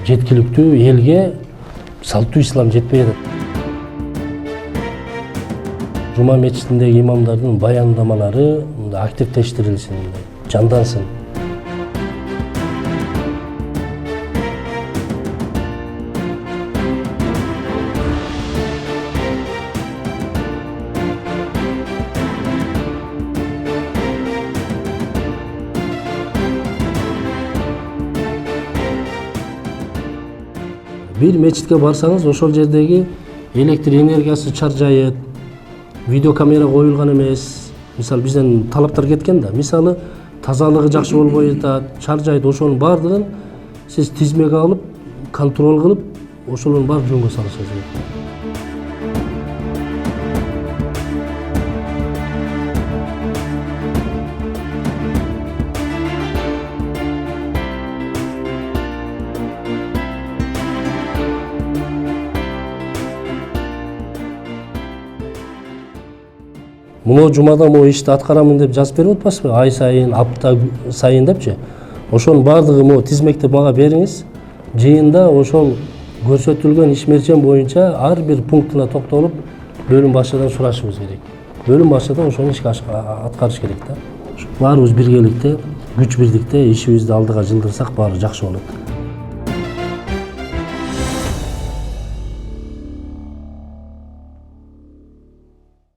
жеткиликтүү элге салттуу ислам жетпей атат. Жума мечитиндеги имамдардын баяндамалары активдештирилсин, жандансын. Бир мечитке барсаңыз, ошол жердеги электр энергиясы чаржайыт, видеокамера коюлган эмес. Мисалы бизден талаптар кеткен да. Мисалы тазалыгы жакшы болбой жатат, чаржайт, ошонун баардыгын сиз тизмеге алып, контроль кылып, ошолордун баарын жөнгө салышыңыз керек. Муну жумада могу ишти аткарамын деп жазып берип атпайсызбы? Ай сайын, апта сайын депчи. Ошонун баардыгы могу тизмектеп мага бериңиз. Жыйында ошол көрсөтүлгөн ишмерчен боюнча ар бир пунктуна токтолуп, бөлүм башчыдан сурашыбыз керек. Бөлүм башчы да ошону ишке аткарыш керек да. Баарыбыз биргеликте, күч бирдикте ишибизди алдыга жылдырсак баары жакшы болот.